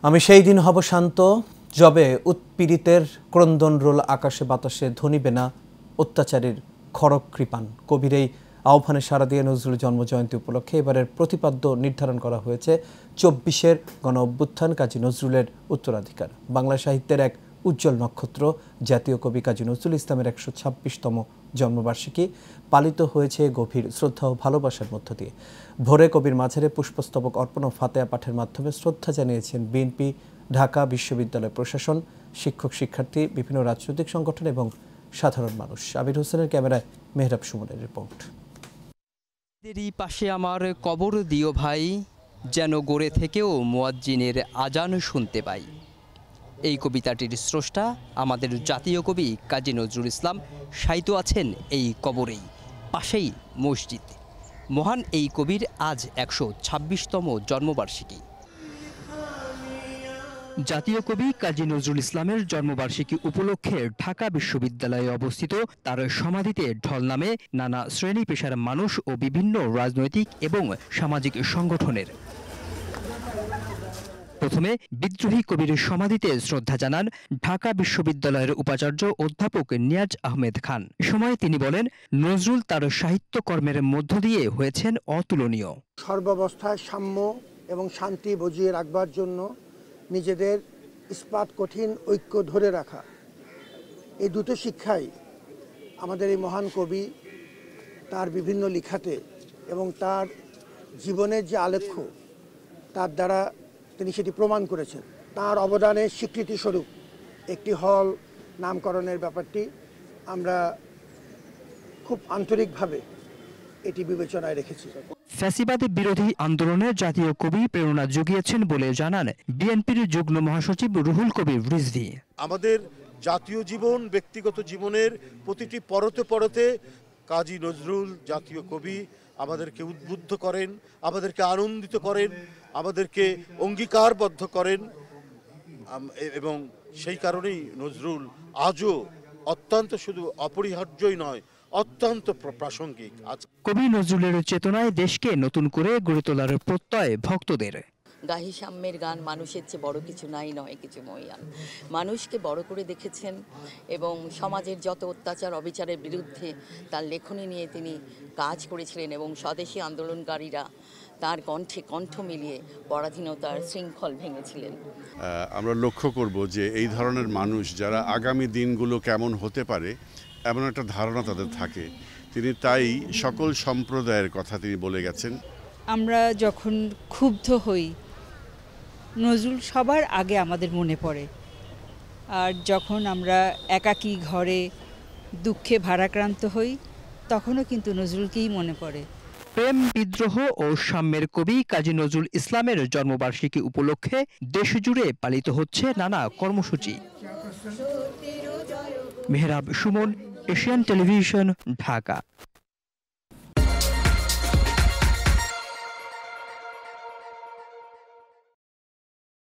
আমি সেই দিন হব শান্ত, যবে উৎপীড়িতের ক্রন্দন রোল আকাশে বাতাসে ধ্বনিবে না অত্যাচারীর খড়গ কৃপান। কবির এই আহ্বানে সাড়া দিয়ে নজরুল জন্মজয়ন্তী উপলক্ষে এবারের প্রতিপাদ্য নির্ধারণ করা হয়েছে ২৪-এর গণ অভ্যুত্থান কাজী নজরুলের উত্তরাধিকার। বাংলা সাহিত্যের এক উজ্জ্বল নক্ষত্র জাতীয় কবি কাজী নজরুল ইসলামের ১২৬তম জন্মবার্ষিকী পালিত হয়েছে গভীর শ্রদ্ধা ও ভালোবাসার মধ্য দিয়ে। ভোরে কবির মাঝারে পুষ্পস্তবক অর্পণ ও ফাতেহা পাঠের মাধ্যমে শ্রদ্ধা জানিয়েছেন বিএনপি, ঢাকা বিশ্ববিদ্যালয় প্রশাসন, শিক্ষক শিক্ষার্থী, বিভিন্ন রাজনৈতিক সংগঠন এবং সাধারণ মানুষ। আবির হোসেনের ক্যামেরায় মেহরাব সুমনের রিপোর্ট। এরই পাশে আমার কবর দিও ভাই, যেন গড়ে থেকেও মুয়াজ্জিনের আজান শুনতে পাই। এই কবিতাটির স্রষ্টা আমাদের জাতীয় কবি কাজী নজরুল ইসলাম শায়িত আছেন এই কবরেই, পাশেই মসজিদ। মহান এই কবির আজ ১২৬তম জন্মবার্ষিকী। জাতীয় কবি কাজী নজরুল ইসলামের জন্মবার্ষিকী উপলক্ষে ঢাকা বিশ্ববিদ্যালয়ে অবস্থিত তার সমাধিতে ঢল নামে নানা শ্রেণী পেশার মানুষ ও বিভিন্ন রাজনৈতিক এবং সামাজিক সংগঠনের। প্রথমে বিদ্রোহী কবির সমাধিতে শ্রদ্ধা জানান ঢাকা বিশ্ববিদ্যালয়ের উপাচার্য অধ্যাপক নিয়াজ আহমেদ খান। সময় তিনি বলেন, নজরুল তার সাহিত্যকর্মের মধ্য দিয়ে হয়েছেন অতুলনীয়। সর্বাবস্থায় সাম্য এবং শান্তি বজিয়ে রাখবার জন্য নিজেদের ইস্পাত কঠিন ঐক্য ধরে রাখা, এই দুটো শিক্ষাই আমাদের এই মহান কবি তার বিভিন্ন লেখাতে এবং তার জীবনের যে আলেখ্য তার দ্বারা তিনি সেটি প্রমাণ করেছেন। তার অবদানের স্বীকৃতিস্বরূপ একটি হল নামকরণের ব্যাপারটি আমরা খুব আন্তরিকভাবে এটি বিবেচনায় রেখেছি। ফ্যাসিবাদ বিরোধী আন্দোলনে জাতীয় কবি প্রেরণা জুগিয়েছেন বলে জানান বিএনপির যুগ্ম মহাসচিব রুহুল কবির রিজভী। আমাদের জাতীয় জীবন, ব্যক্তিগত জীবনের প্রতিটি পরতে পরতে কাজী নজরুল জাতীয় কবি আমাদেরকে উদ্বুদ্ধ করেন, আমাদেরকে আনন্দিত করেন, আমাদেরকে অঙ্গীকারবদ্ধ করেন এবং সেই কারণেই নজরুল আজও অত্যন্ত শুধু অপরিহার্যই নয়, অত্যন্ত প্রাসঙ্গিক। কবি নজরুলের চেতনায় দেশকে নতুন করে গড়ে তোলার প্রত্যয় ভক্তদের। গাহি সাম্যের গান, মানুষের চেয়ে বড় কিছু নাই, নয় কিছু মহিয়ান। মানুষকে বড় করে দেখেছেন এবং সমাজের যত অত্যাচার অবিচারের বিরুদ্ধে তার লেখনী নিয়ে তিনি কাজ করেছিলেন এবং স্বদেশী আন্দোলনকারীরা তার কণ্ঠে কণ্ঠ মিলিয়ে পরাধীনতার শৃঙ্খল ভেঙেছিলেন। আমরা লক্ষ্য করব যে এই ধরনের মানুষ যারা আগামী দিনগুলো কেমন হতে পারে এমন একটা ধারণা তাদের থাকে। তিনি তাই সকল সম্প্রদায়ের কথা তিনি বলে গেছেন। আমরা যখন ক্ষুব্ধ হই, নজরুল সবার আগে আমাদের মনে পড়ে। আর যখন আমরা একাকী ঘরে দুঃখে ভারাক্রান্ত হই, তখনও কিন্তু নজরুলকেই মনে পড়ে। প্রেম, বিদ্রোহ ও সাম্যের কবি কাজী নজরুল ইসলামের জন্মবার্ষিকী উপলক্ষে দেশজুড়ে পালিত হচ্ছে নানা কর্মসূচি। Mehrab Suman, Asian television, Dhaka.